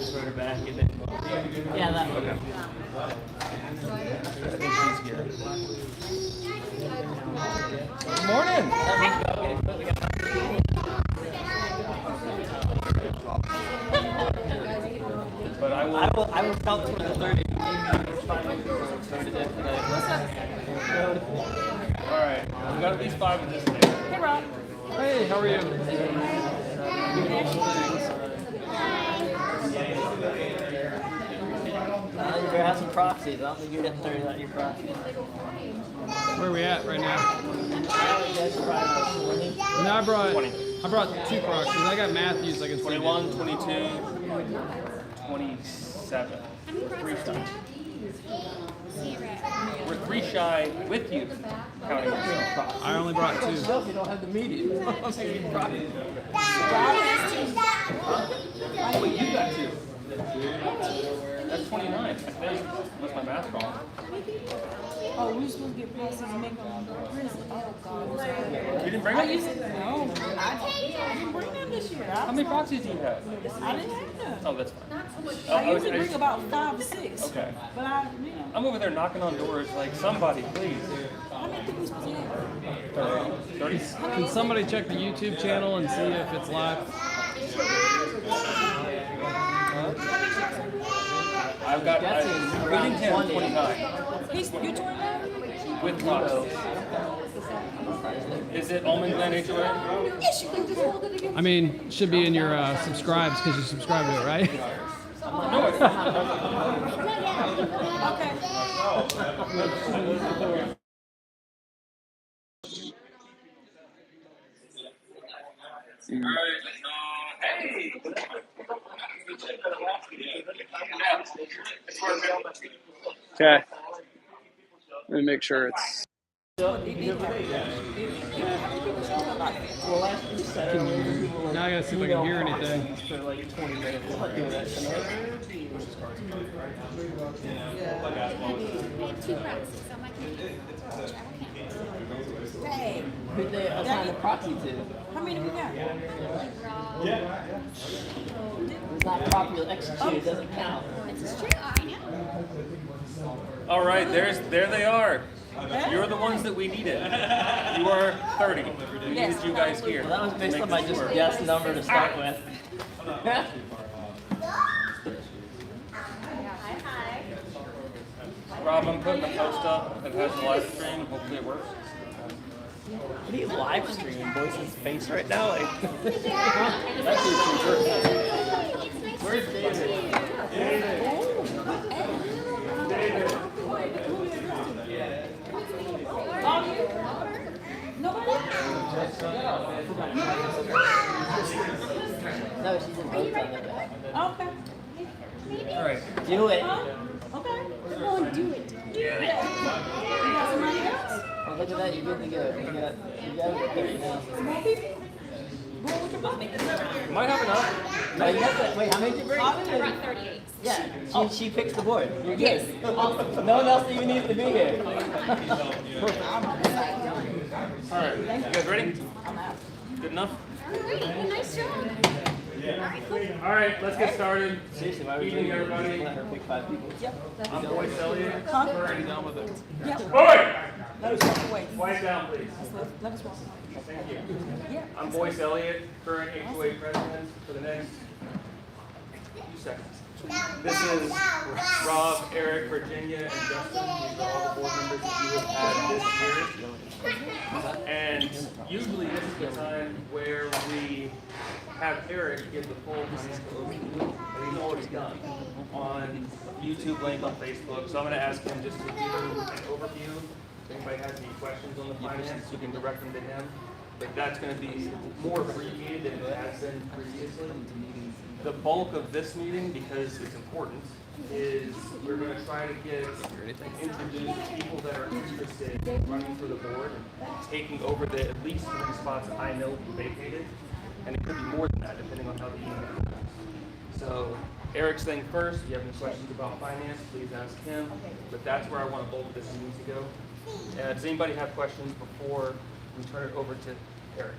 transfer her back and then. Yeah, that one. Okay. I think she's good. Good morning. But I will count to the 30. All right, we got at least 5 in this thing. Hey, Rob. Hey, how are you? You better have some proxies. I don't think you're getting 30 without your proxies. Where are we at right now? No, I brought 2 proxies. I got Matthews. I can 21, 22, 27. 3 shy. We're 3 shy with you, counting proxies. I only brought 2. You don't have the median. Oh, wait, you got 2. That's 29, I think. Unless my math's wrong. Oh, we were supposed to get passes and make them prison. Oh, God. You didn't bring No, them? I didn't bring them this year. How many proxies do you have? I didn't have none. Oh, that's fine. I usually bring about 5 or 6. Okay. But I'm over there knocking on doors like, somebody, please. how many people we supposed to have? 30? Can somebody check the YouTube channel and see if it's live? I've got reading him 29 He's you 29? with proxies. Is it Almond Glen HOA? Yes, you can just hold it again. I mean, should be in your subscribes because you subscribe to it, right? No, it's not. Okay. Hey! Okay. Let me make sure it's. Now I gotta see if I can hear anything. For like 20 minutes. Hey, Who they assign a proxy to? how many we got? It's not properly executed, it doesn't count. All right, there they are. You're the ones that we needed. You are 30. We needed you guys here. Well, that was based on my just guess number to start with. Rob, I'm putting a post up that has a live stream. Hopefully it works. What are you live streaming? Boyce's face right now? Like, that's where's David? No, she's in both on the back. Okay. All right, do it. Okay. Come on, do it. Do it. You got somebody else? Oh, look at that, you're good to go. You got it 30 now. More people? Go with your mommy. You might have enough. No, you have to, wait, how many did you bring? I brought 38. Yeah, she picks the board. You're good. Yes. No one else even needs to be here. All right, you guys ready? Good enough? Nice job. All right, let's get started. Seriously, why would Evening, everybody. let her pick 5 people? I'm Boyce Elliott. We're already done with it. Yep. Boy! Let us walk away. Quiet down, please. Let us walk away. Thank you. Yeah. I'm Boyce Elliott, current HOA president for the next few seconds. This is Rob, Eric, Virginia, and Justin. These are all the board members that you have had this year. And usually this is the time where we have Eric give the full financial overview that he's already done on YouTube, link on Facebook. So I'm going to ask him just to give you an overview. If anybody has any questions on the finance, you can direct them to him. But that's going to be more abbreviated than it has been previously. The bulk of this meeting, because it's important, is we're going to try to introduce people that are interested in running for the board, taking over the at least 3 spots I know vacated, and it could be more than that depending on how the email goes. So Eric's thing first. If you have any questions about finance, please ask him. But that's where I want to bulk this meeting to go. Does anybody have questions before we turn it over to Eric?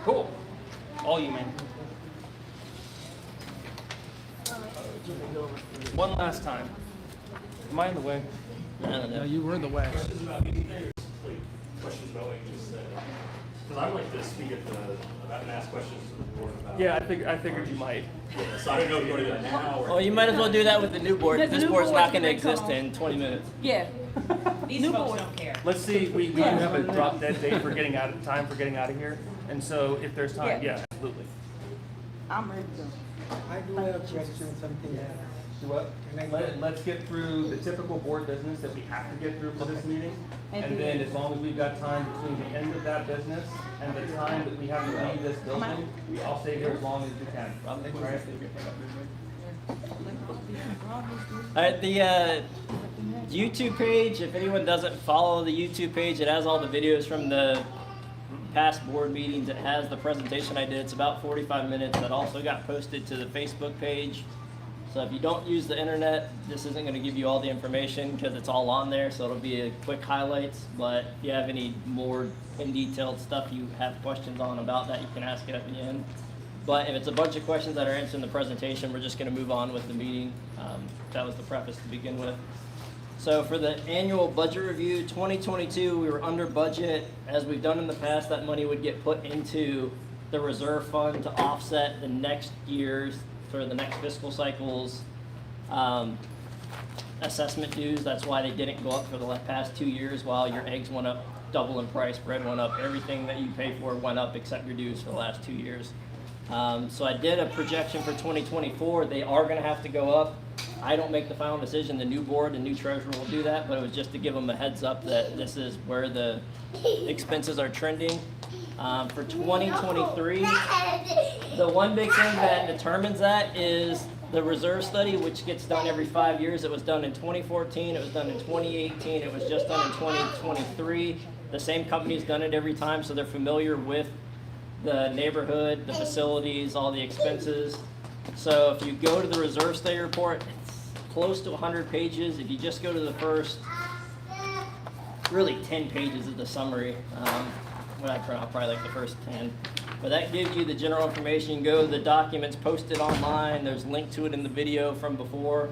Cool. All you, man. One last time. Am I in the way? I don't know. No, you were in the way. Questions about meeting day or simply questions about what you just said? Because I'd like to speak at about and ask questions to the board about. Yeah, I figured you might. Yeah, so I don't know if you want to do that now or. Well, you might as well do that with the new board. The This new board's board's not going to gonna come exist on. in 20 minutes. Yeah. These New folks board. don't care. Let's see, we do have a drop dead date for getting out of here. And so if there's time, Yeah. yeah, absolutely. I'm ready to go. I do have a question, something that, Do what? Let's get through the typical board business that we have to get through for this meeting. And then as long as we've got time between the end of that business and the time that we have to leave this building, I'll stay here as long as we can. All right? All right, the YouTube page, if anyone doesn't follow the YouTube page, it has all the videos from the past board meetings. It has the presentation I did. It's about 45 minutes. That also got posted to the Facebook page. So if you don't use the internet, this isn't going to give you all the information because it's all on there. So it'll be a quick highlights. But if you have any more in detailed stuff you have questions on about that, you can ask it at the end. But if it's a bunch of questions that are answered in the presentation, we're just going to move on with the meeting. That was the preface to begin with. So for the annual budget review, 2022, we were under budget. As we've done in the past, that money would get put into the reserve fund to offset the next year's, for the next fiscal cycle's assessment dues. That's why they didn't go up for the past 2 years while your eggs went up double in price, bread went up, everything that you pay for went up except your dues for the last 2 years. So I did a projection for 2024. They are going to have to go up. I don't make the final decision. The new board and new treasurer will do that, but it was just to give them a heads up that this is where the expenses are trending. For 2023, the one big thing that determines that is the reserve study, which gets done every 5 years. It was done in 2014, it was done in 2018, it was just done in 2023. The same company's done it every time, so they're familiar with the neighborhood, the facilities, all the expenses. So if you go to the reserve study report, it's close to 100 pages. If you just go to the first, really 10 pages of the summary, when I print out probably like the first 10. But that gives you the general information. You can go to the documents posted online. There's a link to it in the video from before.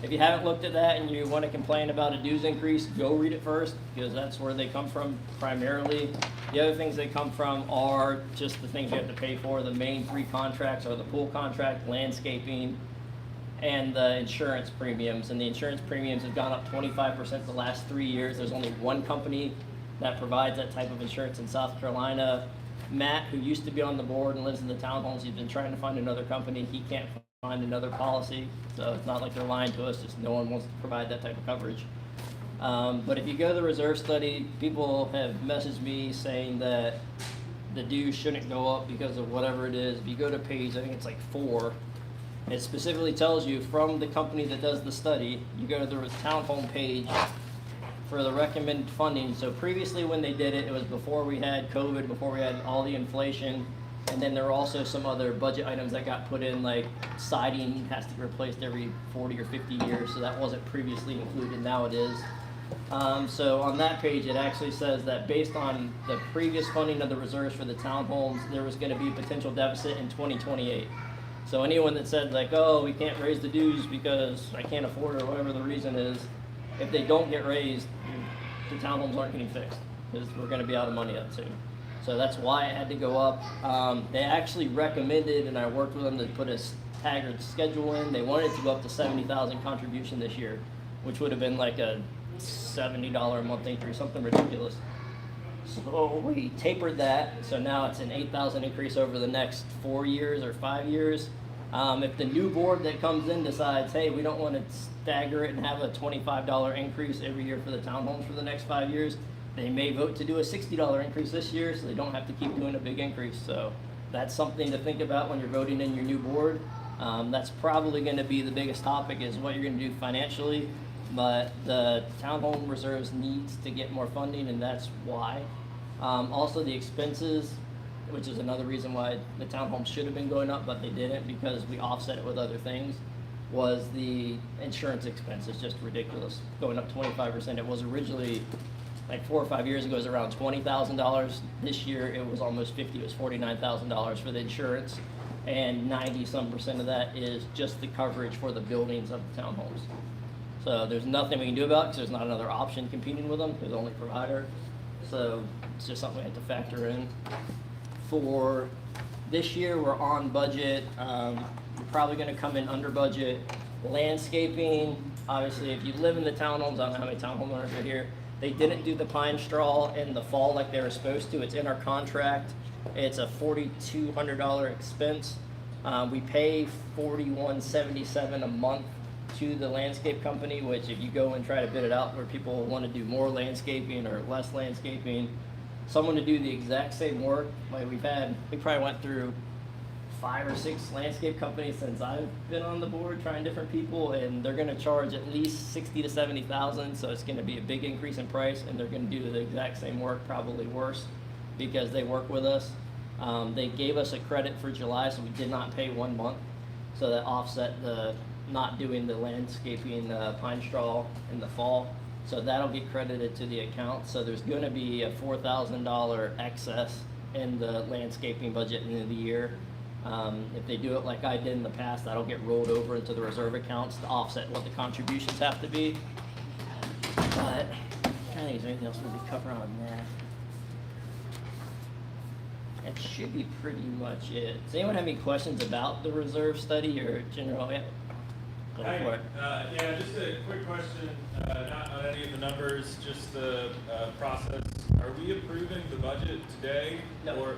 If you haven't looked at that and you want to complain about a dues increase, go read it first because that's where they come from primarily. The other things they come from are just the things you have to pay for. The main 3 contracts are the pool contract, landscaping, and the insurance premiums. And the insurance premiums have gone up 25% the last 3 years. There's only one company that provides that type of insurance in South Carolina. Matt, who used to be on the board and lives in the townhomes, he's been trying to find another company. He can't find another policy, so it's not like they're lying to us, just no one wants to provide that type of coverage. But if you go to the reserve study, people have messaged me saying that the dues shouldn't go up because of whatever it is. If you go to page, I think it's like 4, it specifically tells you from the company that does the study, you go to the townhome page for the recommended funding. So previously when they did it, it was before we had COVID, before we had all the inflation. And then there were also some other budget items that got put in, like siding has to be replaced every 40 or 50 years, so that wasn't previously included, now it is. So on that page, it actually says that based on the previous funding of the reserves for the townhomes, there was going to be a potential deficit in 2028. So anyone that said like, oh, we can't raise the dues because I can't afford it or whatever the reason is, if they don't get raised, the townhomes aren't getting fixed because we're going to be out of money up soon. So that's why it had to go up. They actually recommended, and I worked with them to put a staggered schedule in. They wanted to go up to $70,000 contribution this year, which would have been like a $70 a month increase, something ridiculous. So we tapered that, so now it's an $8,000 increase over the next 4 years or 5 years. If the new board that comes in decides, hey, we don't want to stagger it and have a $25 increase every year for the townhomes for the next 5 years, they may vote to do a $60 increase this year, so they don't have to keep doing a big increase. So that's something to think about when you're voting in your new board. That's probably going to be the biggest topic, is what you're going to do financially. But the townhome reserves needs to get more funding, and that's why. Also the expenses, which is another reason why the townhomes should have been going up, but they didn't because we offset it with other things, was the insurance expense is just ridiculous, going up 25%. It was originally, like 4 or 5 years ago, it was around $20,000. This year it was almost 50. It was $49,000 for the insurance. and 90% of that is just the coverage for the buildings of the townhomes. So there's nothing we can do about it because there's not another option competing with them. They're the only provider. So it's just something we have to factor in. For this year, we're on budget. We're probably going to come in under budget. Landscaping, obviously, if you live in the townhomes, I don't know how many townhome owners are here. They didn't do the pine straw in the fall like they were supposed to. It's in our contract. It's a $4,200 expense. We pay $41.77 a month to the landscape company, which if you go and try to bid it out where people want to do more landscaping or less landscaping, someone to do the exact same work, like we probably went through 5 or 6 landscape companies since I've been on the board trying different people, and they're going to charge at least $60,000 to $70,000, so it's going to be a big increase in price, and they're going to do the exact same work, probably worse, because they work with us. They gave us a credit for July, so we did not pay 1 month, so that offset the not doing the landscaping pine straw in the fall. So that'll get credited to the account. So there's going to be a $4,000 excess in the landscaping budget at the end of the year. If they do it like I did in the past, that'll get rolled over into the reserve accounts to offset what the contributions have to be. But I think there's anything else we'll be covering on that. That should be pretty much it. Does anyone have any questions about the reserve study or general? Yeah. Go Hi. for it. Yeah, just a quick question, not on any of the numbers, just the process. Are we approving the budget today? No. Or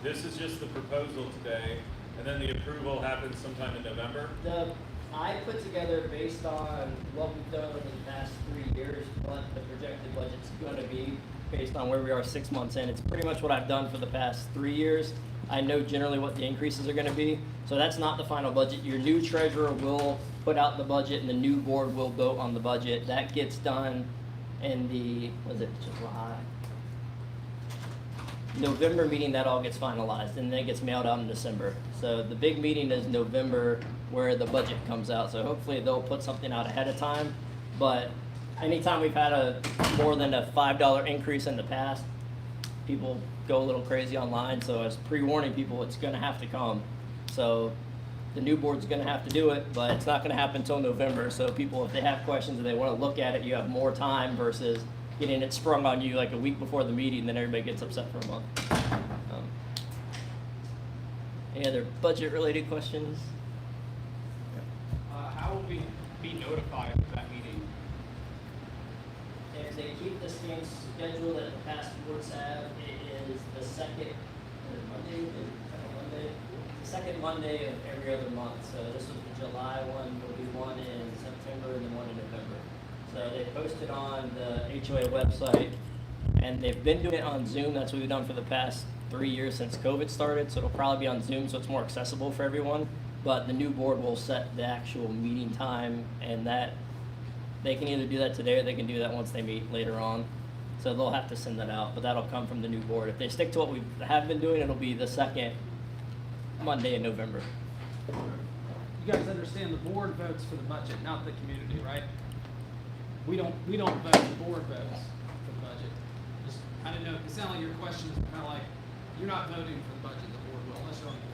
this is just the proposal today, and then the approval happens sometime in November? I put together, based on what we've done over the past 3 years, what the projected budget's going to be, based on where we are 6 months in. It's pretty much what I've done for the past 3 years. I know generally what the increases are going to be, so that's not the final budget. Your new treasurer will put out the budget, and the new board will vote on the budget. That gets done in the, July? November meeting, that all gets finalized, and then it gets mailed out in December. So the big meeting is November, where the budget comes out. So hopefully they'll put something out ahead of time. But anytime we've had a more than a $5 increase in the past, people go a little crazy online. So as pre-warning people, it's going to have to come. So the new board's going to have to do it, but it's not going to happen until November. So people, if they have questions and they want to look at it, you have more time versus getting it sprung on you like a week before the meeting, then everybody gets upset for a month. Any other budget-related questions? How will we be notified of that meeting? If they keep the same schedule that the past boards have, it is the second Monday of every other month. So this was the July one, there'll be one in September and then one in November. So they posted on the HOA website, and they've been doing it on Zoom. That's what we've done for the past 3 years since COVID started. So it'll probably be on Zoom, so it's more accessible for everyone. But the new board will set the actual meeting time, and that they can either do that today or they can do that once they meet later on. So they'll have to send that out, but that'll come from the new board. If they stick to what we have been doing, it'll be the second Monday in November. You guys understand the board votes for the budget, not the community, right? We don't vote, the board votes for the budget. Just, I didn't know, it sounded like your question is kind of like, you're not voting for the budget, the board will, unless you're on the board.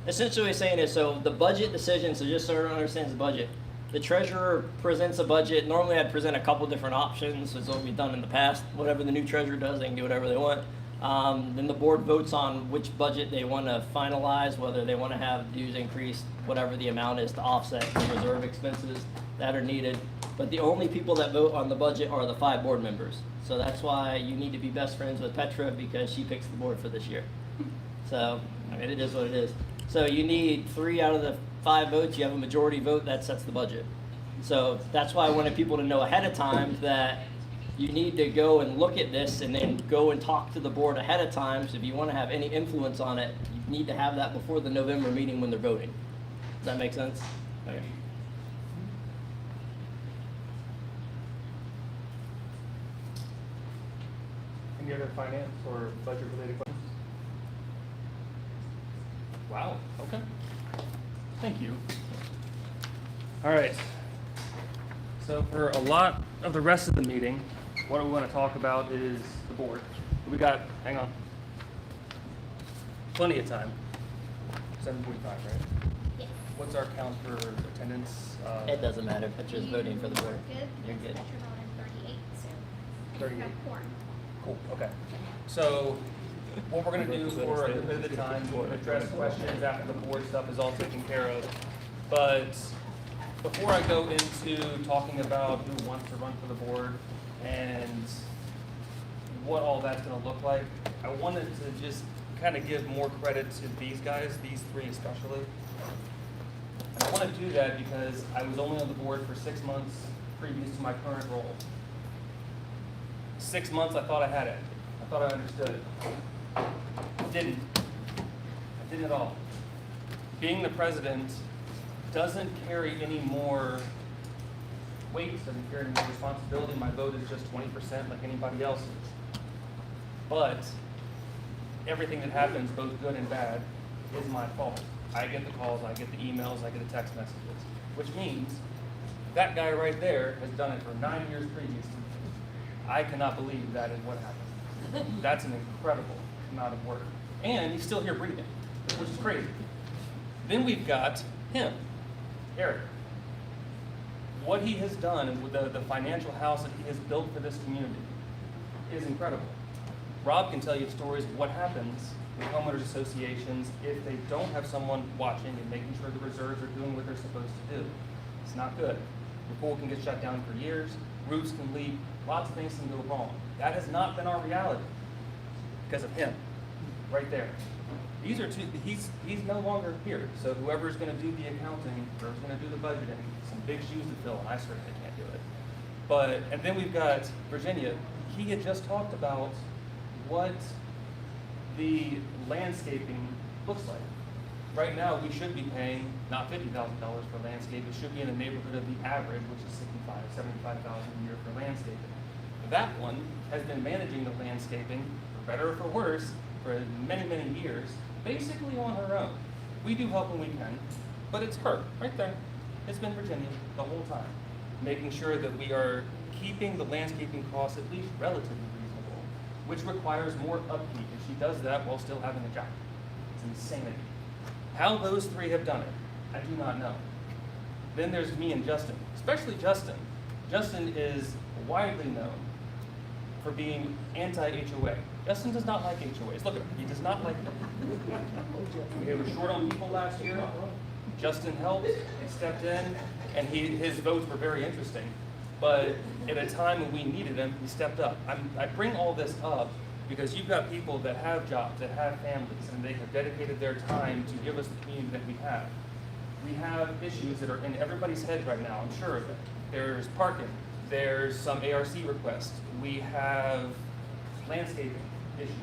Essentially what he's saying is, so the budget decision, so just so everyone understands the budget, the treasurer presents a budget. Normally I'd present a couple different options, as we've done in the past. Whatever the new treasurer does, they can do whatever they want. Then the board votes on which budget they want to finalize, whether they want to have dues increase, whatever the amount is to offset the reserve expenses that are needed. But the only people that vote on the budget are the 5 board members. So that's why you need to be best friends with Petra, because she picks the board for this year. So, I mean, it is what it is. So you need 3 out of the 5 votes. You have a majority vote, that sets the budget. So that's why I wanted people to know ahead of time that you need to go and look at this and then go and talk to the board ahead of time. So if you want to have any influence on it, you need to have that before the November meeting when they're voting. Does that make sense? Okay. Any other finance or budget-related questions? Wow, okay. Thank you. All right. So for a lot of the rest of the meeting, what we want to talk about is the board. We got, hang on. Plenty of time. 7:45, right? Yes. What's our count for attendance? It doesn't matter, but you're voting for the board. Good. You're good. But you're voting 38, so. 38. You have quorum. Cool, okay. So what we're gonna do for a bit of the time, we'll address questions after the board stuff is all taken care of. But before I go into talking about who wants to run for the board and what all that's gonna look like, I wanted to just kind of give more credit to these guys, these three especially. And I want to do that because I was only on the board for 6 months previous to my current role. 6 months, I thought I had it. I thought I understood it. I didn't. I didn't at all. Being the president doesn't carry any more weight, doesn't carry any more responsibility. My vote is just 20% like anybody else's. But everything that happens, both good and bad, is my fault. I get the calls, I get the emails, I get the text messages, which means that guy right there has done it for 9 years previous to me. I cannot believe that is what happened. That's an incredible amount of work. And he's still here breathing, which is crazy. Then we've got him, Eric. What he has done and with the financial house that he has built for this community is incredible. Rob can tell you stories of what happens with homeowners associations if they don't have someone watching and making sure the reserves are doing what they're supposed to do. It's not good. The pool can get shut down for years, roofs can leak, lots of things can go wrong. That has not been our reality because of him, right there. These are two, he's no longer here, so whoever's gonna do the accounting, whoever's gonna do the budgeting, some big shoes to fill, and I certainly can't do it. And then we've got Virginia. He had just talked about what the landscaping looks like. Right now, we should be paying not $50,000 for landscape. It should be in the neighborhood of the average, which is $75,000 a year for landscaping. That one has been managing the landscaping, for better or for worse, for many, many years, basically on her own. We do help when we can, but it's her, right there. It's been Virginia the whole time, making sure that we are keeping the landscaping costs at least relatively reasonable, which requires more upkeep, and she does that while still having a job. It's insanity. How those three have done it, I do not know. Then there's me and Justin, especially Justin. Justin is widely known for being anti-HOA. Justin does not like HOAs. Look at him, he does not like them. We were short on people last year. Justin helped, he stepped in, and his votes were very interesting. But at a time when we needed him, he stepped up. I bring all this up because you've got people that have jobs, that have families, and they have dedicated their time to give us the community that we have. We have issues that are in everybody's head right now, I'm sure of it. There's parking, there's some ARC requests, we have landscaping issues.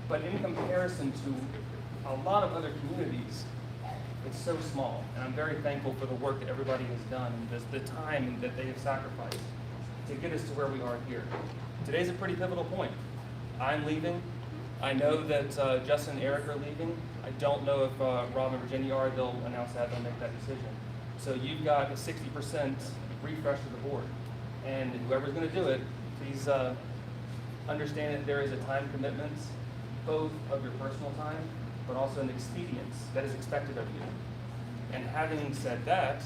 But in comparison to a lot of other communities, it's so small, and I'm very thankful for the work that everybody has done and the time that they have sacrificed to get us to where we are here. Today's a pretty pivotal point. I'm leaving. I know that Justin and Eric are leaving. I don't know if Rob and Virginia are. They'll announce that, they'll make that decision. So you've got a 60% refresh of the board. And whoever's gonna do it, please understand that there is a time commitment, both of your personal time, but also an expedience that is expected of you. And having said that,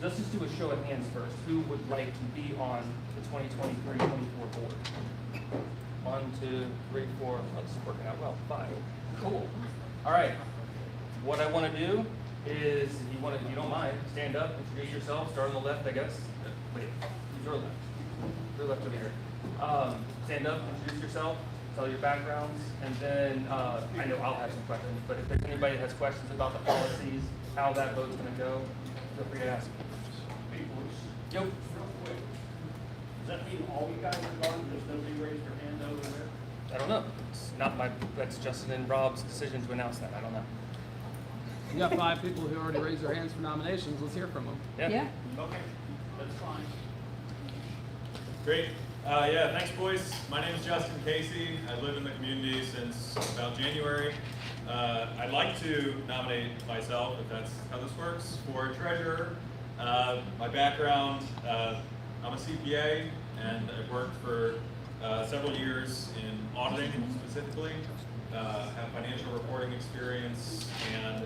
let's just do a show of hands first. Who would like to be on the 2023-24 board? 1, 2, 3, 4, let's work it out well, 5. Cool. All right, what I wanna do is, if you don't mind, stand up, introduce yourself, start on the left, I guess. Wait, your left. Your left over here. Stand up, introduce yourself, tell your backgrounds, and then I know I'll have some questions, but if there's anybody that has questions about the policies, how that vote's gonna go, feel free to ask. Yep. Real quick, does that mean all you guys are gone, there's nobody raised their hand over there? I don't know. It's not that's Justin and Rob's decision to announce that. I don't know. You got 5 people who already raised their hands for nominations. Let's hear from them. Yeah. Okay, that's fine. Great. Yeah, thanks, boys. My name is Justin Casey. I live in the community since about January. I'd like to nominate myself, if that's how this works, for treasurer. My background, I'm a CPA, and I've worked for several years in auditing specifically. have financial reporting experience, and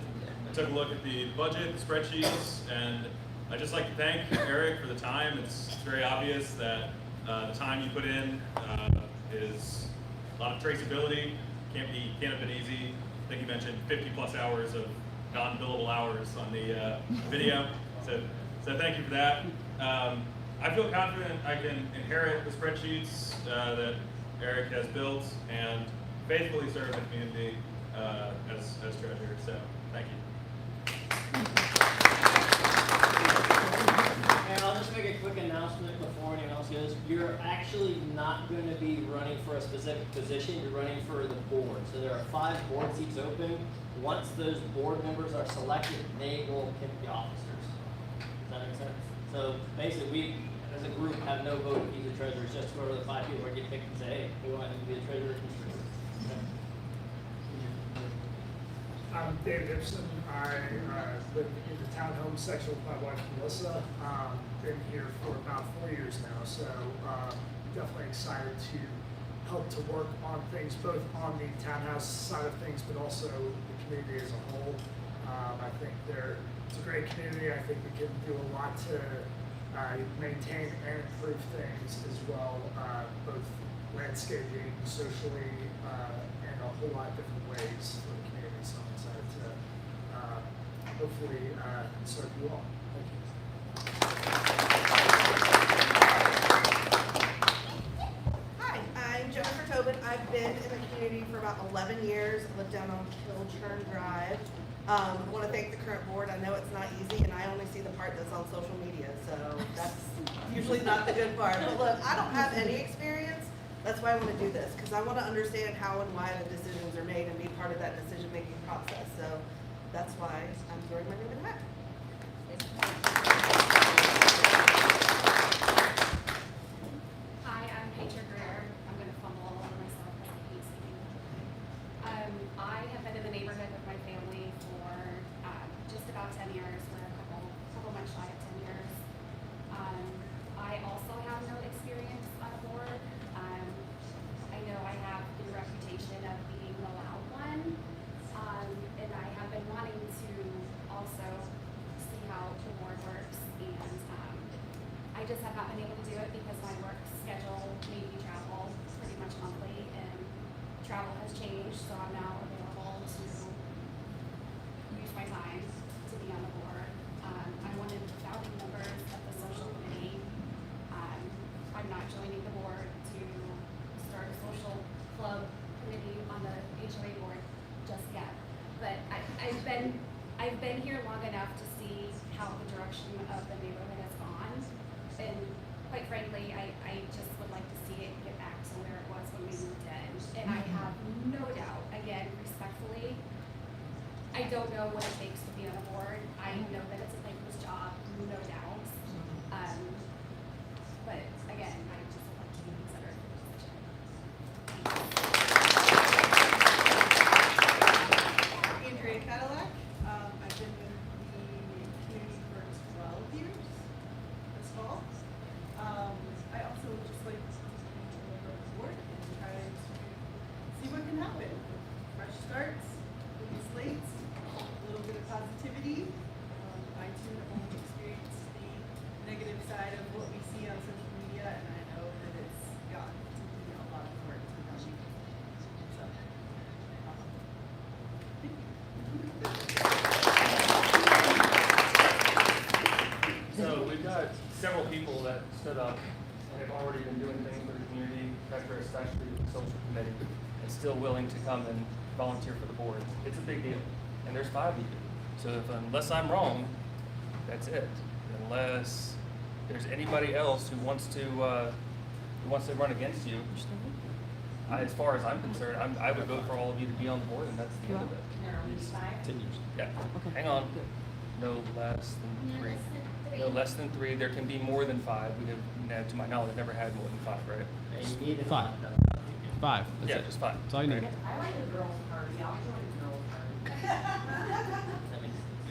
I took a look at the budget, the spreadsheets, and I'd just like to thank Eric for the time. It's very obvious that the time you put in is a lot of traceability. Can't have been easy. I think you mentioned 50 plus hours of non-billable hours on the video. So thank you for that. I feel confident I can inherit the spreadsheets that Eric has built and faithfully serve the community as treasurer. So thank you. And I'll just make a quick announcement before anyone else goes. You're actually not going to be running for a specific position. You're running for the board. So there are 5 board seats open. Once those board members are selected, they will pick the officers. Does that make sense? So basically, we, as a group, have no vote if he's a treasurer. It's just go to the 5 people who get picked and say, hey, we want him to be a treasurer. I'm Dave Gibson. I live in the townhome section with my wife Melissa. Been here for about 4 years now, so definitely excited to help to work on things, both on the townhouse side of things, but also the community as a whole. I think it's a great community. I think we can do a lot to maintain and improve things as well, both landscaping, socially, and a whole lot of different ways for the community. So I'm excited to hopefully serve you all. Thank you. Hi, I'm Jennifer Tobin. I've been in the community for about 11 years. I live down on Kilchurn Drive. I want to thank the current board. I know it's not easy, and I only see the part that's on social media, so that's usually not the good part. But look, I don't have any experience. That's why I want to do this, because I want to understand how and why the decisions are made and be part of that decision-making process. So that's why I'm throwing my name in the hat. Hi, I'm Paige Greer. I'm going to fumble all over myself because I hate speaking. I have been in the neighborhood with my family for just about 10 years. We're a couple months shy of 10 years. I also have no experience on a board. I know I have the reputation of being the loud one, and I have been wanting to also see how the board works, and I just have not been able to do it because my work schedule made me travel pretty much monthly, and travel has changed, so I'm now available to use my time to be on the board. I'm one of the founding members of the social committee. I'm not joining the board to start a social club committee on the HOA board just yet. But I've been here long enough to see how the direction of the neighborhood has gone. And quite frankly, I just would like to see it get back to where it was when we moved in. And I have no doubt, again, respectfully, I don't know what it takes to be on a board. I know that it's a thankless job, no doubt. But again, I just would like to be considered for the position. Andrea Cadillac. I've been in the community for 12 years this fall. I also would just like to be a member of the board and try to see what can happen. Fresh starts, clean slates, a little bit of positivity. I too have only experienced the negative side of what we see on social media, and I know that it's got a lot of work to be done. So, So we've got several people that stood up and have already been doing things for the community, Becker especially with the social committee, and still willing to come and volunteer for the board. It's a big deal, and there's 5 of you. So unless I'm wrong, that's it. Unless there's anybody else who wants to run against you, as far as I'm concerned, I would vote for all of you to be on the board, and that's the end of it. 10 years. Yeah. Hang on. No less than 3. No less than 3. There can be more than 5. We have, to my knowledge, never had more than 5, right? And you need it. 5. 5. That's Yeah, it. just 5. That's all you need. I like the girls' party. I'll join the girls'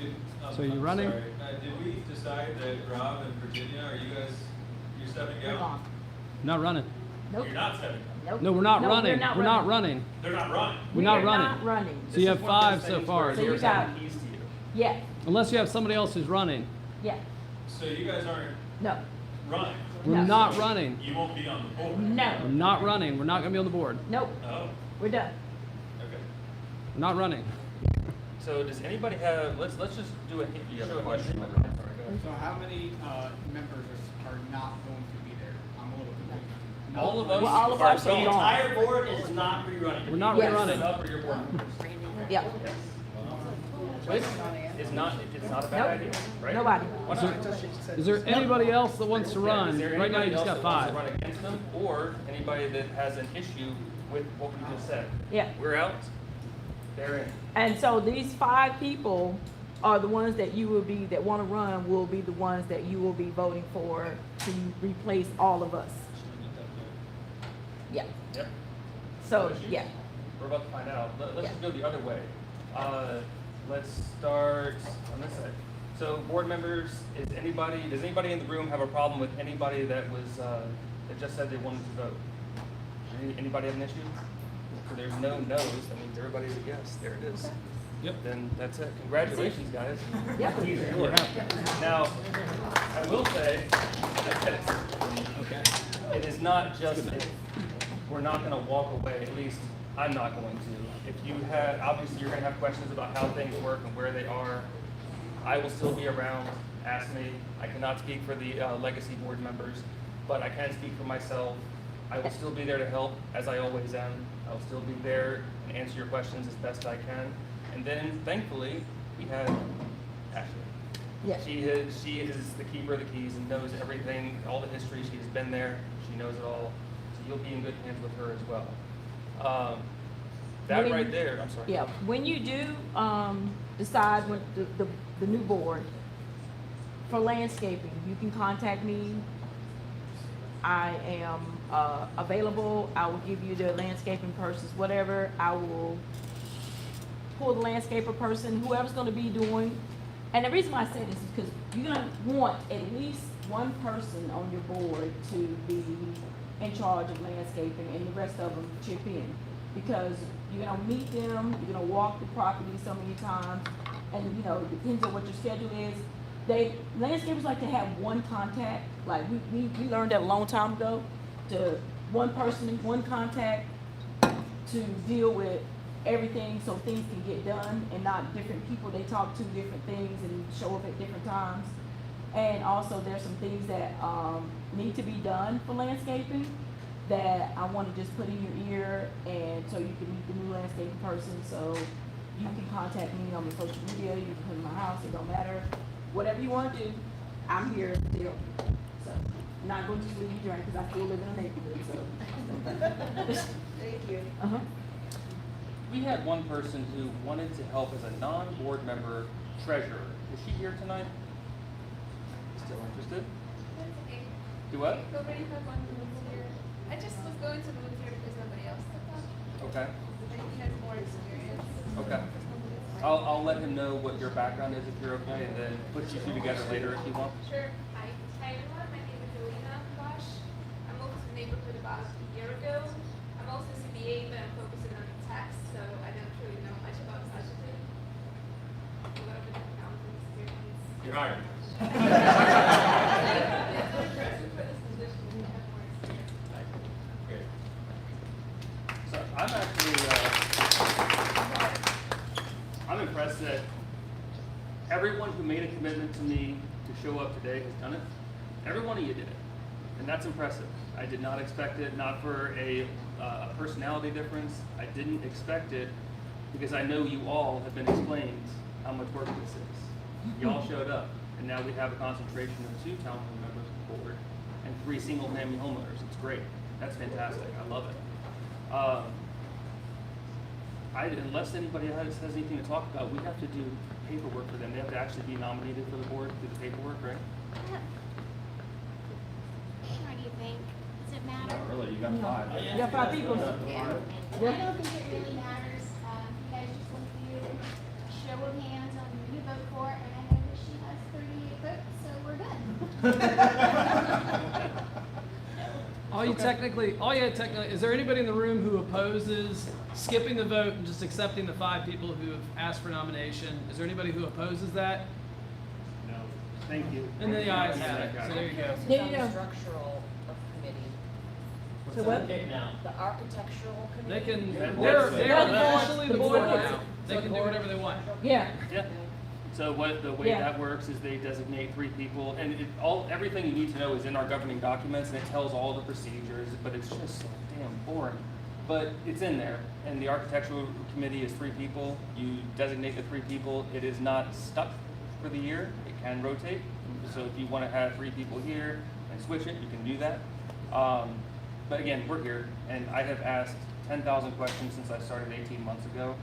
party. So you're running? Sorry. Did we decide that Rob and Virginia, you're stepping They're down? gone. Not running. Nope. You're not stepping down? Nope. No, we're not No, running. We're not We're running. not running. They're not running. We're not We're running. not running. So you have This is one of 5 those so things far. where So they're you got- sending keys to you. Yeah, Unless you have somebody else who's running. yeah, So you guys aren't no, running. We're No. not running. You won't be on the board. We're no, not running. We're not gonna be on the board. nope, Oh, we're done. okay. We're not running. So does anybody have, let's just do a, you have a question. Sorry, go ahead. So how many members are not going to be there? I'm a little confused. All of us Well, all of are us are going. gone. Entire board is not rerunning. We're not Yes. rerunning. Up for your board members. Yeah, It's not a bad Nope. idea, right? nobody. Why not? Is there anybody else that wants to Yeah, run? is there Right now you anybody just else got that wants to 5. run against them, or anybody that has an issue with what we just said? Yeah. We're out, they're in. And so these 5 people are the ones that you will be, that wanna run, will be the ones that you will be voting for to replace all of us. Yeah, Yep. so, yeah. We're about to find out. Let's Yeah. just go the other way. Let's start on this side. So board members, does anybody in the room have a problem with anybody that was, that just said they wanted to vote? Anybody have an issue? So there's no no's, that means everybody's a yes, there it is. Yep. Then that's it. Congratulations, guys. Yep. Keys are yours. Now, I will say, it is not just, we're not gonna walk away, at least I'm not going to. If you had, obviously you're gonna have questions about how things work and where they are. I will still be around, ask me. I cannot speak for the legacy board members, but I can speak for myself. I will still be there to help, as I always am. I will still be there and answer your questions as best I can. And then, thankfully, we have Ashley. Yeah. She is the keeper of the keys and knows everything, all the history. She has been there. She knows it all. So you'll be in good hands with her as well. That When- right there, I'm sorry. Yeah, when you do, decide when the new board for landscaping, you can contact me. I am, available. I will give you the landscaping persons, whatever. I will pull the landscaper person, whoever's gonna be doing. And the reason why I say this is because you're gonna want at least one person on your board to be in charge of landscaping and the rest of them chip in. Because you're gonna meet them, you're gonna walk the property so many times, and you know, it depends on what your schedule is. Landscapers like to have one contact, like we learned that a long time ago, to one person, one contact to deal with everything so things can get done and not different people, they talk to different things and show up at different times. And also there's some things that, need to be done for landscaping that I wanna just put in your ear, and so you can meet the new landscaping person, so you can contact me on the social media, you can come to my house, it don't matter. Whatever you wanna do, I'm here still. So, I'm not going to leave you drink, cause I still live in a neighborhood, so. Thank you. Uh-huh. We had one person who wanted to help as a non-board member treasurer. Is she here tonight? Still interested? That's okay. Do what? Nobody has one moves here. I just was going to move here because nobody else took one. Okay, I think he has more experience. okay. I'll let him know what your background is if you're okay, and then put you two together later if you want. Sure. Hi everyone. My name is Elena Bosch. I moved to the neighborhood about a year ago. I'm also a CBA, but I'm focusing on tax, so I don't really know much about budgeting. A little bit of accounting experience. You're hired. Okay. So I'm actually, I'm impressed that everyone who made a commitment to me to show up today has done it. Every one of you did it, and that's impressive. I did not expect it, not for a personality difference. I didn't expect it because I know you all have been explained how much work this is. You all showed up, and now we have a concentration of 2 townhome members on the board and 3 single-family homeowners. It's great. That's fantastic. I love it. Unless anybody has anything to talk about, we have to do paperwork for them. They have to actually be nominated for the board, do the paperwork, right? What do you think? Does it matter? Really, you got 5. You got 5 people. I don't think it really matters. You guys just want to do a show of hands on who you vote for, and I know that she has 38 votes, so we're good. All All you technically, is there anybody in the room who opposes skipping the vote and just accepting the 5 people who have asked for nomination? Is there anybody who opposes that? No, thank you. And the ayes have it, so there you go. Yeah, you know. Structural committee, So what? Okay, now. the architectural They committee. can, That's- they're officially the the board board. now. They can do whatever they want. Yeah, Yeah. So the way Yeah. that works is they designate 3 people, and everything you need to know is in our governing documents, and it tells all the procedures, but it's just so damn boring. But it's in there, and the architectural committee is 3 people. You designate the 3 people. It is not stuck for the year. It can rotate. So if you want to have 3 people here and switch it, you can do that. But again, we're here, and I have asked 10,000 questions since I started 18 months ago.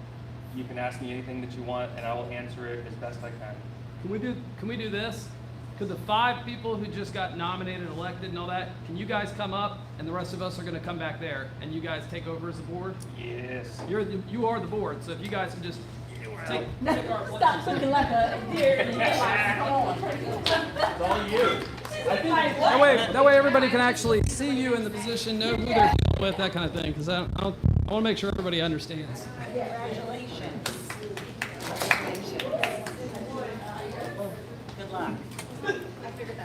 You can ask me anything that you want, and I will answer it as best I can. Can we do this? Could the 5 people who just got nominated, elected, and all that, can you guys come up, and the rest of us are going to come back there, and you guys take over as the board? Yes. You are the board, so if you guys can just take our stop places. looking like a deer in the headlights. Come on. It's all you. That way everybody can actually see you in the position, know who they're dealing with, that kind of thing, because I want to make sure everybody understands. Congratulations. Good luck.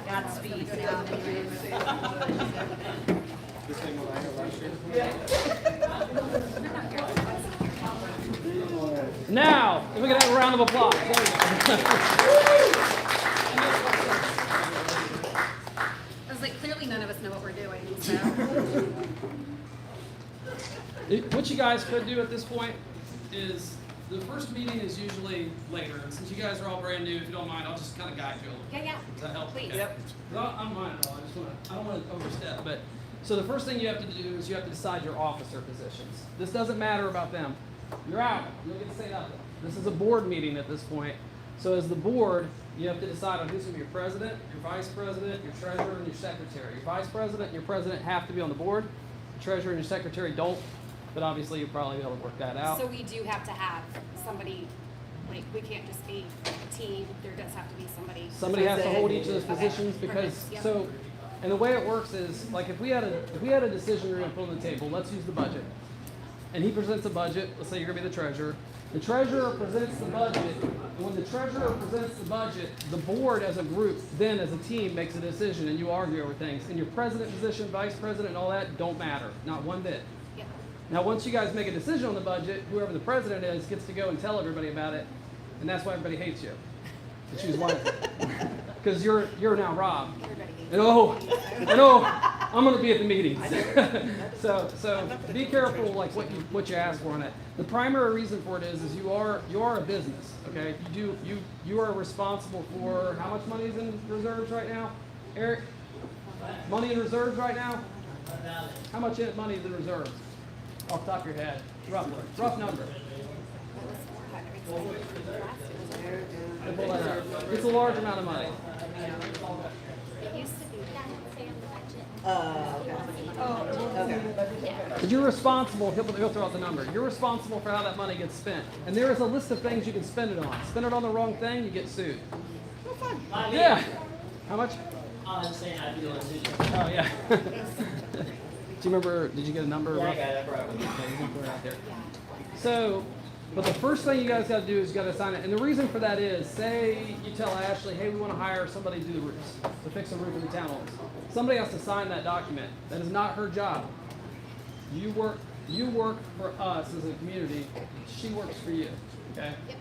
Godspeed. Now, if we can have a round of applause. There you I was like, clearly none of us know what we're doing, so. What you guys could do at this point is, the first meeting is usually later, and since you guys are all brand new, if you don't mind, I'll just kind of guide you a little. Yeah. Does that help? Please. Yep. I don't mind at all. I don't want to overstep. But so the first thing you have to do is you have to decide your officer positions. This doesn't matter about them. You're out. You don't get to say nothing. This is a board meeting at this point. So as the board, you have to decide on who's going to be your president, your vice president, your treasurer, and your secretary. Your vice president and your president have to be on the board. The treasurer and your secretary don't. But obviously, you'll probably be able to work that out. So we do have to have somebody, like, we can't just be a team, there does have to be somebody. Somebody has to hold each of those Okay. positions because, Perfect. Yep. so, and the way it works is, like, if we had a decision we're gonna put on the table, let's use the budget. And he presents a budget, let's say you're gonna be the treasurer. The treasurer presents the budget, and when the treasurer presents the budget, the board as a group, then as a team, makes a decision, and you argue over things. And your president position, vice president, and all that don't matter, not one bit. Yep. Now, once you guys make a decision on the budget, whoever the president is gets to go and tell everybody about it, and that's why everybody hates you. To choose one, because you're now Rob. Everybody hates And I'm going to be at the meetings. so be careful, like what you ask for on it. The primary reason for it is you are a business. Okay, you are responsible for how much money is in reserves right now, Eric? Money in reserves right now? How much money is in reserves? Off the top of your head, rough number. It's a large amount of money. It used to be that. But you're responsible, he'll throw out the number. You're responsible for how that money gets spent. And there is a list of things you can spend it on. Spend it on the wrong thing, you get sued. Yeah. How much? I'm saying I feel a decision. Oh, yeah. Do you remember, did you get a number? Yeah, I got it, bro. Okay, you can put it out there. So, but the first thing you guys got to do is you got to sign it. And the reason for that is, say you tell Ashley, hey, we want to hire somebody to do the roofs, to fix a roof in the townhomes. Somebody has to sign that document. That is not her job. You work for us as a community. She works for you. Okay? Yep.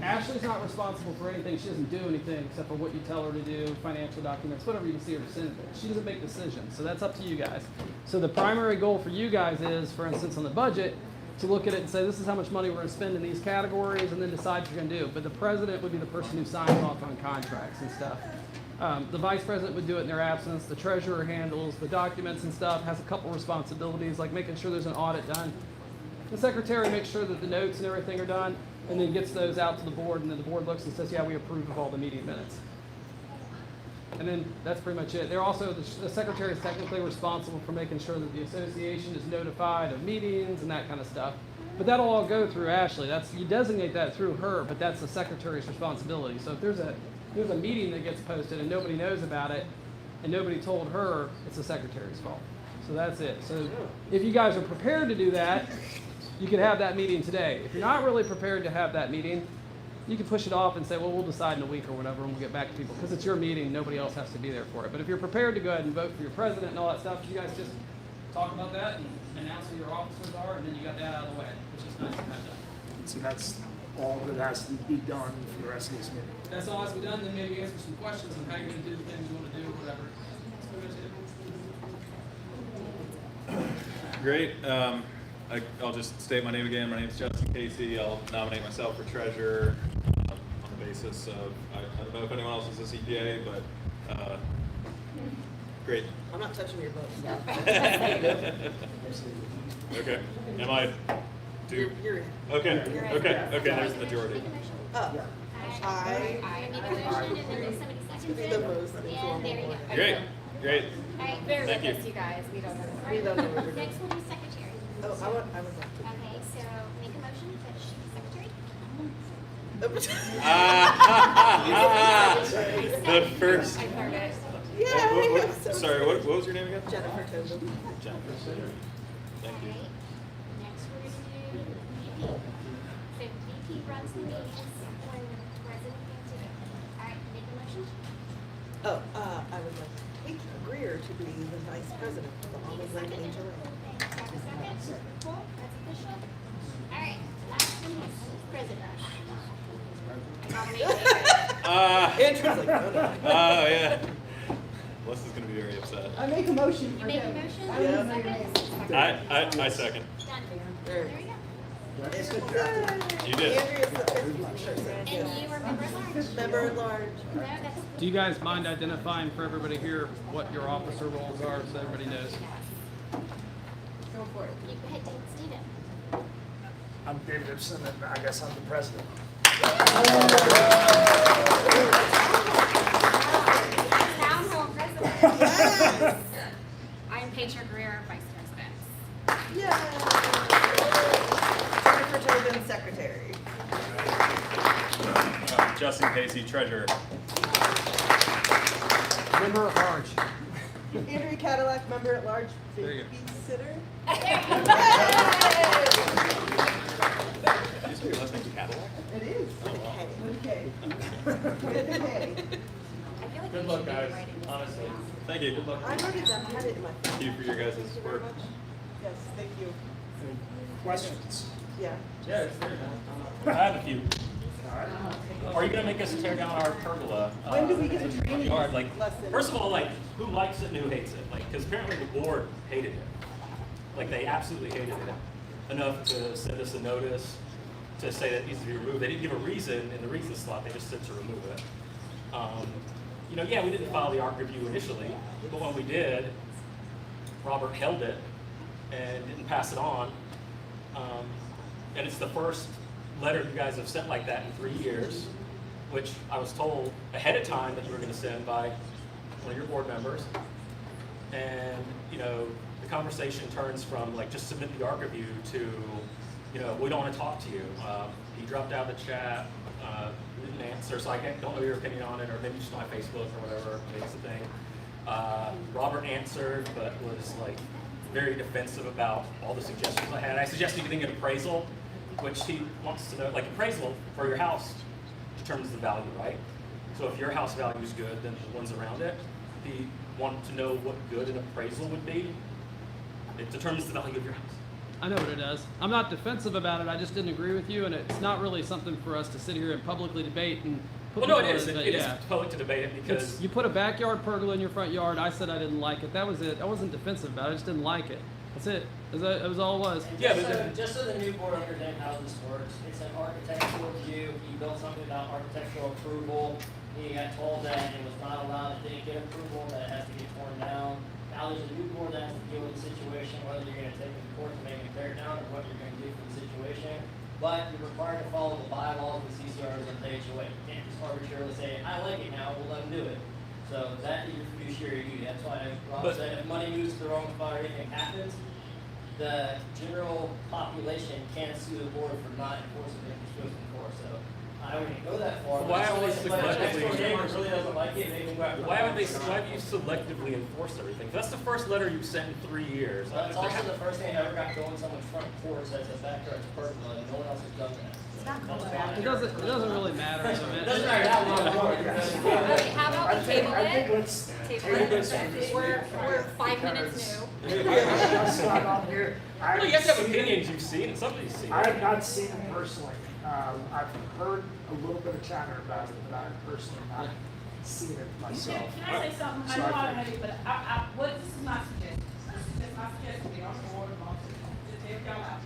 Ashley's not responsible for anything. She doesn't do anything except for what you tell her to do, financial documents, whatever you see her to send. She doesn't make decisions. So that's up to you guys. So the primary goal for you guys is, for instance, on the budget, to look at it and say, this is how much money we're going to spend in these categories, and then decide what you're going to do. But the president would be the person who signs off on contracts and stuff. The vice president would do it in their absence. The treasurer handles the documents and stuff, has a couple responsibilities, like making sure there's an audit done. The secretary makes sure that the notes and everything are done, and then gets those out to the board, and then the board looks and says, yeah, we approve of all the meeting minutes. And then that's pretty much it. They're also, the secretary is technically responsible for making sure that the association is notified of meetings and that kind of stuff. But that'll all go through Ashley. You designate that through her, but that's the secretary's responsibility. So if there's a meeting that gets posted and nobody knows about it, and nobody told her, it's the secretary's fault. So that's it. So if you guys are prepared to do that, you could have that meeting today. If you're not really prepared to have that meeting, you can push it off and say, well, we'll decide in a week or whatever, and we'll get back to people. Because it's your meeting, nobody else has to be there for it. But if you're prepared to go ahead and vote for your president and all that stuff, you guys just talk about that and announce who your officers are, and then you got that out of the way, which is nice to have done. So that's all that has to be done for the rest of this meeting. That's all has to be done, then maybe answer some questions on how you're gonna do the things you wanna do, whatever. That's pretty much it. Great. I'll just state my name again. My name is Justin Casey. I'll nominate myself for treasurer on the basis of, I don't know if anyone else is a CPA, but great. I'm not touching your vote. Okay. Am I? You're in. Okay. Okay. There's the majority. I Make a motion, and then there's somebody second the it. most And informal there you one. go. Great. Alright, bear Thank with you. us, you guys, we don't know. We don't know what we're doing. Next will be secretary. Oh, I would like to. Okay, so make a motion that she's secretary. The first. I heard it. Yay! Sorry. What was your name again? Jennifer Tobin. Jennifer. Thank you. Alright, next we're gonna do VP. So VP runs the meetings when president can't do it. Alright, make a motion. I would like Kate Greer to be the vice president of the Almond Glen HOA. Have a second? Cool, that's official. Alright, last one is president. I nominate David. Andrew's like, no, no. Oh yeah. Melissa's gonna be very upset. I make a motion You for make a him. motion, Yeah. second? I second. Done. There. There you go. You did. Andrea's the 50%. And you were member at large. Member at large. No, that's. Do you guys mind identifying for everybody here what your officer roles are so everybody knows? Go for it. You go ahead, Steven. I'm David Ibsen, and I guess I'm the president. Town hall president. I'm Patricia Greer, vice president. Jennifer Tobin, secretary. Justin Casey, treasurer. Member at large. Andrea Cadillac, member at large, There you babysitter. Did you say your last name's Cadillac? It is. Okay. Okay. I feel like Good we luck, should be guys. writing this Honestly. down. Thank you. Good luck. I wrote it down, I had it in my phone. Thank you for your guys' Thank you very work. much. Yes, thank you. Questions? Yeah. Yeah, it's there now. I have a few. Are you gonna make us tear down our pergola? When do we get in a the front training yard? Like, lesson? first of all, like, who likes it and who hates it? Like, because apparently the board hated it. Like, they absolutely hated it enough to send us a notice to say that it needs to be removed. They didn't give a reason in the reason slot. They just said to remove it. You know, yeah, we didn't file the ARC review initially, but when we did, Robert held it and didn't pass it on. And it's the first letter you guys have sent like that in 3 years, which I was told ahead of time that you were going to send by one of your board members. And, you know, the conversation turns from like just submit the ARC review to, you know, we don't want to talk to you. He dropped out of the chat, didn't answer, so I don't know your opinion on it, or maybe just on my Facebook or whatever, maybe it's the thing. Robert answered, but was like very defensive about all the suggestions I had. I suggested getting an appraisal, which he wants to know, like appraisal for your house determines the value, right? So if your house value is good, then the ones around it, he wanted to know what good an appraisal would be. It determines the value of your house. I know what it does. I'm not defensive about it. I just didn't agree with you, and it's not really something for us to sit here and publicly debate and put. Well, no, it people is. in, It is yeah. public to debate it because You put a backyard pergola in your front yard. I said I didn't like it. That was it. I wasn't defensive about it. I just didn't like it. That's it. That was all it was. Yeah, Just but so, just so the new board understands how this works, it's an architectural review. He built something without architectural approval. He got told that it was not allowed, it didn't get approval, that it has to get torn down. Now there's a new board that has to deal with the situation, whether you're gonna take it to court to make it tear down or what you're gonna do for the situation. But you're required to follow the bylaws of the CCRs and the HOA. You can't just arbitrarily say, I like it now, we'll let them do it. So that is your fiduciary duty. That's why Rob said if money moves to the wrong spot or anything happens, the general population can't sue the board for not enforcing what you're supposed to enforce. So I wouldn't go that far. Why haven't they But if a next door selectively- neighbor really doesn't like it, they can go after Why haven't the they? Why have you selectively enforced everything? That's the first letter you've sent in 3 years. That's also the first thing I ever got to go on someone's front porch that's a backyard's personal, and no one else has done that. It doesn't really matter. It doesn't matter how long Okay, how about we table I think it? let's Table it. We're 5 minutes new. just not on here. Well, you have to have opinions you've seen, and somebody's seen I it. have not seen it personally. I've heard a little bit of chatter about it, but I've personally not seen it myself. Can I say something? I So know I think- have it, but this is my suggestion. This is just my suggestion, we don't know what I'm just help y'all out.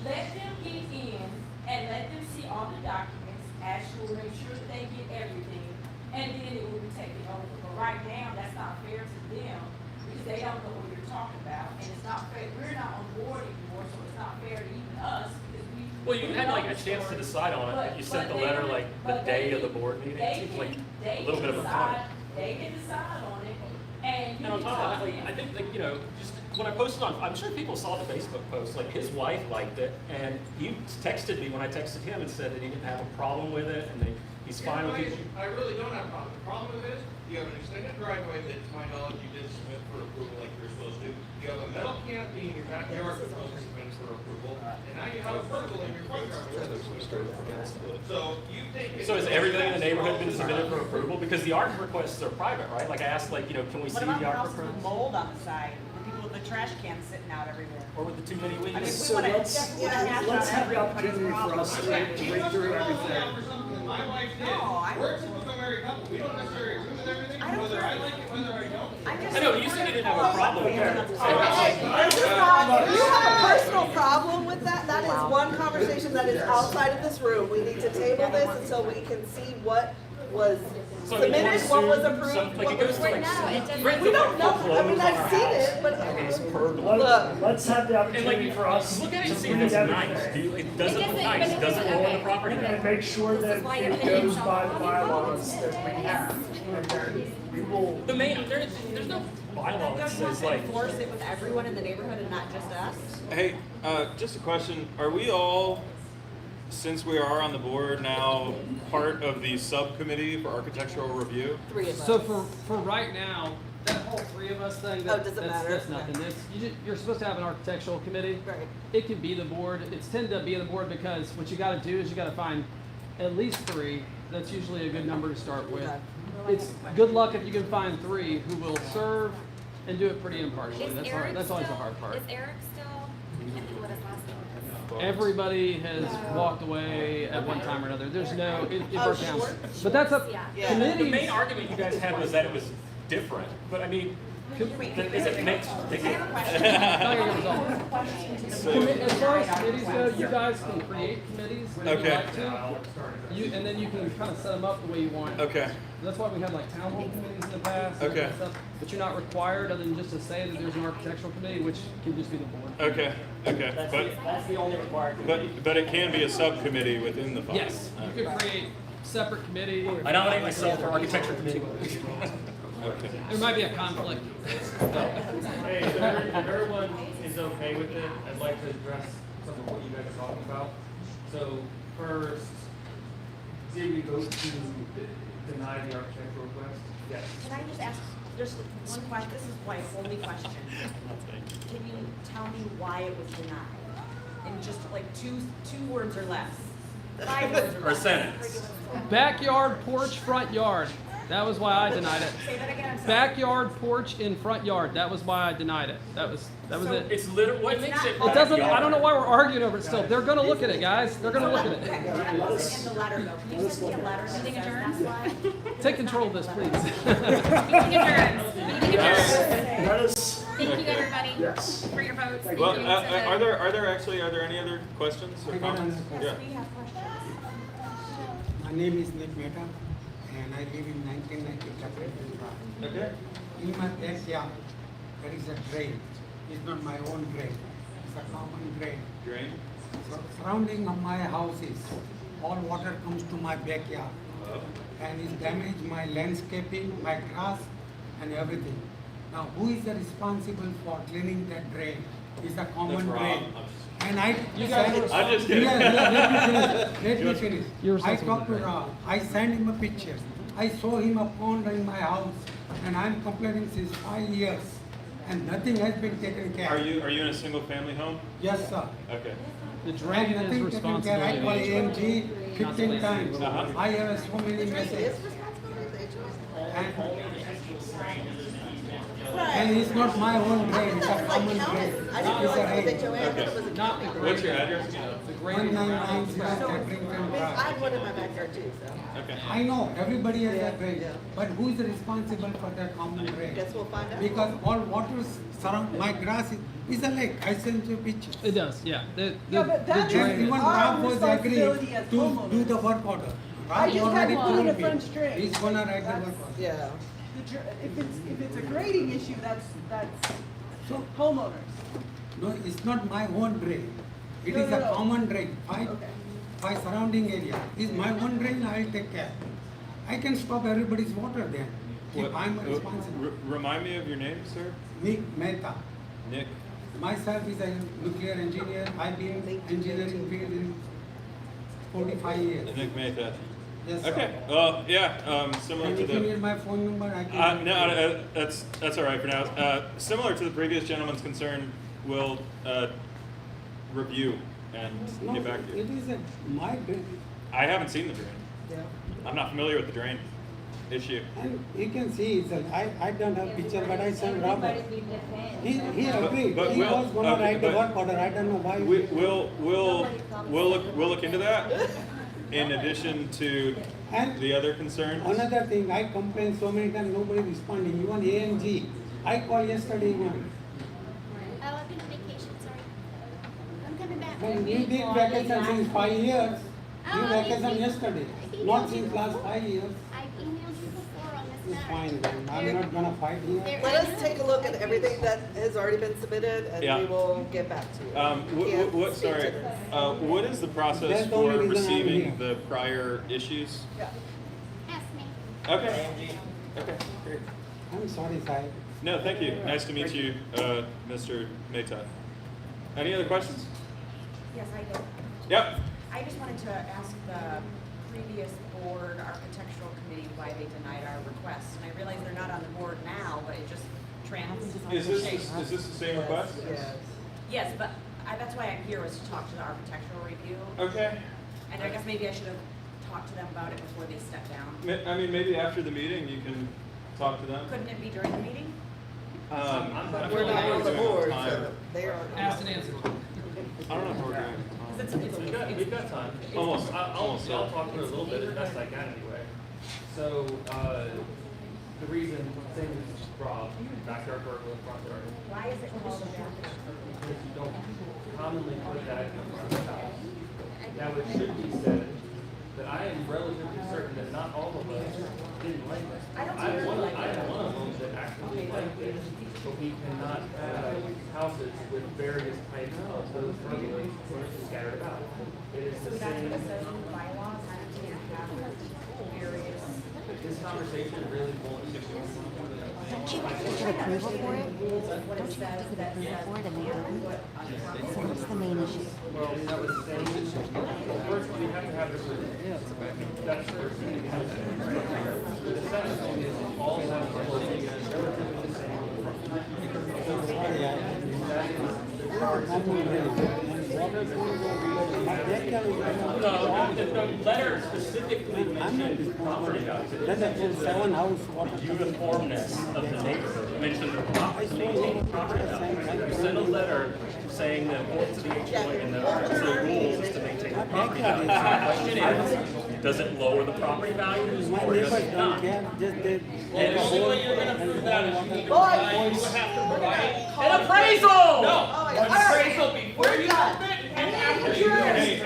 Let them get in and let them see all the documents, actually make sure that they get everything, and then it will be taken over. But right now, that's not fair to them, because they don't know what you're talking about, and it's not fair, we're not on board anymore, so it's not fair to even us, because we. Well, you had like a chance to decide on it, but you sent the letter like the day of the board meeting. It seems like a little bit of a punt. They can decide on it, and you And on can top talk of to that, like, them. I think that, you know, just when I posted on, I'm sure people saw the Facebook post, like his wife liked it, and he texted me when I texted him and said that he didn't have a problem with it, and he's fine with it. I really don't have a problem. The problem with it is, you have an extended driveway that, to my knowledge, you did submit for approval like you're supposed to. You have a metal canopy in your backyard that's supposed to submit for approval, and now you have a vertical in your front yard. that's supposed to be approved. So you think. So has everything in the neighborhood been submitted for approval? Because the art requests are private, right? Like I asked, like, you know, can we see What about the art houses with requests? mold on the side, the people with the trash cans sitting out everywhere? Or with the too many I mean, weeds? So let's have the opportunity for us to read through everything. My wife did. No, We're a typical married couple. We don't necessarily agree with everything, I don't whether I care. like it, whether I don't. I know, you said you didn't have a problem with it. If you have a personal problem with that, that is one conversation that is outside of this room. We need to table this until we can see what was So I mean, submitted, you what was assume approved, some- like what it goes was. to like. No, it doesn't. Right, We don't know, I mean, I've seen it, but. Let's have the And opportunity like, for us look to at it and see if read it's nice. everything. It doesn't It look doesn't nice, even- doesn't okay. ruin the property. And make sure that is why it your opinion's goes so by the wrong. bylaws that we have. And then we will. The main, there's no bylaw that says like. Enforce it with everyone in the neighborhood and not just us? Hey, just a question. Are we all, since we are on the board now, part of the subcommittee for architectural review? 3 of us. So for right now, that whole 3 of us thing, Oh, does it matter? that's nothing. You're supposed to have an architectural committee. Right. It can be the board. It's tend to be the board because what you gotta do is you gotta find at least 3. That's usually a good number to start with. Okay. It's good luck if you can find 3 who will serve and do it pretty impartially. Is That's Eric hard. That's always the still- hard part. Is Eric still, I can't think what his last name is. Everybody has walked away at one time or another. There's no, it Oh, broke down. Schwartz? But that's up, Yeah. Yeah. The main committees, argument you guys had was that it was different, but I mean, is it mixed? as far as committees go, you guys can create committees if you'd Okay. like to. And then you can kind of set them up the way you want. Okay. That's why we had like town hall committees in the past. and that kind of stuff. But you're not required other than just to say that there's an architectural committee, which can just be the board. Okay, okay. That's the only required. But it can be a subcommittee within the file? Yes, you can create separate committee. I nominate myself for architecture committee. Okay. There might be a conflict. Hey, if everyone is okay with it, I'd like to address some of what you guys are talking about. So first, did we vote to deny the architectural request? Yes. Can I just ask, just one question, this is my only question. Can you tell me why it was denied? In just like two words or less? 5 words or Or a less? sentence. Backyard, porch, front yard. That was why I denied it. Say that again, I'm sorry. Backyard, porch, in front yard. That was why I denied it. That was So it. it's literally, what makes it It doesn't, I don't know backyard? why we're arguing over it still. They're gonna look at it, guys. They're gonna look at Okay, it. what was in the letter though? Can you send me a letter that says that's why? Take control of this, please. Meeting adjourned. Meeting adjourned. Let us. Thank you, everybody. Yes. For your votes. Thank Well, you. are there any other questions or comments? Yeah. We have questions. My name is Nick Mehta, and I live in 1990 Capitol Drive. Okay. In my backyard, there is a drain. It's not my own drain. It's a common drain. Drain? So surrounding of my houses, all water comes to my backyard and it damage my landscaping, my grass and everything. Now, who is the responsible for cleaning that drain? It's a common That's Rob. drain. And I. You guys I'm just kidding. Let me finish. You're I responsible talked for to that. Rob. I sent him a picture. I saw him a pond in my house, and I'm complaining since 5 years, and nothing has been taken care. Are you in a single family home? Yes, sir. Okay. The drain is Nothing taken care. I responsibility call of the AMG HOA. 15 times. Uh-huh. I have so many messages. And it's not my own drain, it's a common drain. It's a drain. What's your address again? 1990 Catrington I Drive. have one in my backyard too, so. Okay. I know, everybody has a drain, but who is responsible for that common drain? Guess we'll find out. Because all water surround, my grass is a lake, I sent you pictures. It does, yeah. Yeah, but that the is And even our Rob was agreed responsibility as to homeowners. do the work order. I Rob just already had one in told the me, French drain. he's gonna write the work order. Yeah. If it's a grading issue, that's So, homeowners. no, it's not my own drain. It No, is no, a no. common drain, Okay. by surrounding area. Is my own drain, I'll take care. I can stop everybody's water then, if I'm responsible. Remind me of your name, sir? Nick Mehta. Nick. Myself is a nuclear engineer. I've been engineering field in 45 years. Nick Mehta. Yes, sir. Okay. Well, yeah. Similar And to if you the. need my phone number, I can. No, that's all right for now. Similar to the previous gentleman's concern, we'll review and No, get back to it you. is my drain. I haven't seen the drain. Yeah. I'm not familiar with the drain issue. And you can see, I don't have picture, but I sent Robert. He agreed. But He we'll- was gonna okay, write the but- work order. I don't know why. We'll look into that. In addition to And the other concerns. another thing, I complained so many times, nobody responding, even AMG. I called yesterday even. Oh, I've been on vacation, sorry. I'm coming back. When you did vacation since 5 years, you vacation yesterday, not since last 5 years. I've emailed you before on this It's matter. fine then, I'm not gonna fight here. Let us take a look at everything that has already been submitted and Yeah. we will get back to you. Can't What, speak to sorry, this. what is the process That's the for only reason I'm receiving here. the prior issues? Yeah. Ask me. Okay. Okay, great. I'm sorry, Sai. No, thank you. Nice to meet you, Mr. Mehta. Any other questions? Yes, I do. Yep. I just wanted to ask the previous board architectural committee why they denied our request. And I realize they're not on the board now, but it just Is this the same request? Yes. Yes, but that's why I'm here, was to talk to the architectural review. Okay. And I guess maybe I should have talked to them about it before they stepped down. I mean, maybe after the meeting you can talk to them. Couldn't it be during the meeting? We're not on the board, so they are. Asked and answered. I don't know if we're doing time. We've got time. Almost. I'll talk through it a little bit as best I can anyway. So, the reason, same as Rob, backyard burglar, front yard, Why is it called a backyard? because you don't commonly put that in the front of the house. Now, it should be said that I am relatively certain that not all of us didn't like it. I don't I'm really one like it. of them that actually liked it, but we cannot have houses with various types of those burglars scattered about. It is So the that's same. what it says in the bylaws, I can't have various. This conversation really won't. Approval for it? What it says that says. So what's the main issue? Well, that was the same. First, we have to have the proof. That's the first thing. The second is all have the relatively the same. The letter specifically mentioned property values. Uniformness of the neighborhood. Mentioned the maintaining property values. You send a letter saying that according to the HOA and the rules is to maintain the property values. The question is, does it lower the property values or does it not? And the only way you're gonna prove that is you need to provide, you would have to provide an appraisal! No, an appraisal before you build it and after you build it.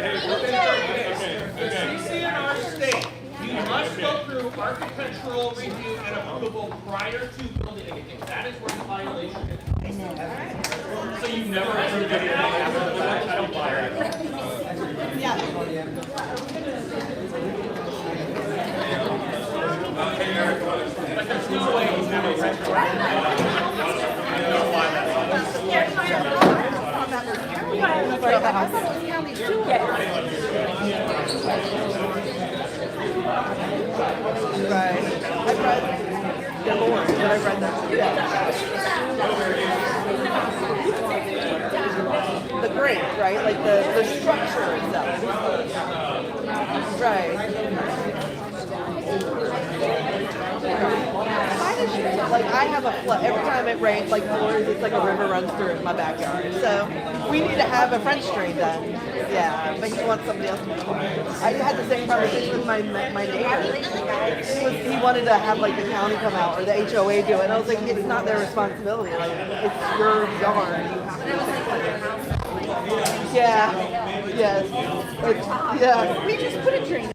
The CC in our state, you must go through architectural review and approval prior to building anything. That is where the violation is. So you've never actually done anything after the fact? I don't buy it. Like there's no way he's never retroactive. I don't buy that. the house. I thought it was county sewer. Right. I've read the more, but I've read that. Yeah. The grade, right? Like the structure itself. Right. Like I have a flood. Every time it rains, like floors, it's like a river runs through my backyard. So we need to have a French drain done. Yeah, but he wants somebody else to do it. I had the same conversation with my neighbor. He wanted to have like the county come out or the HOA do it. And I was like, it's not their responsibility. Like it's your yard. You have to. Yeah. Yes. Yeah. We just put a drain.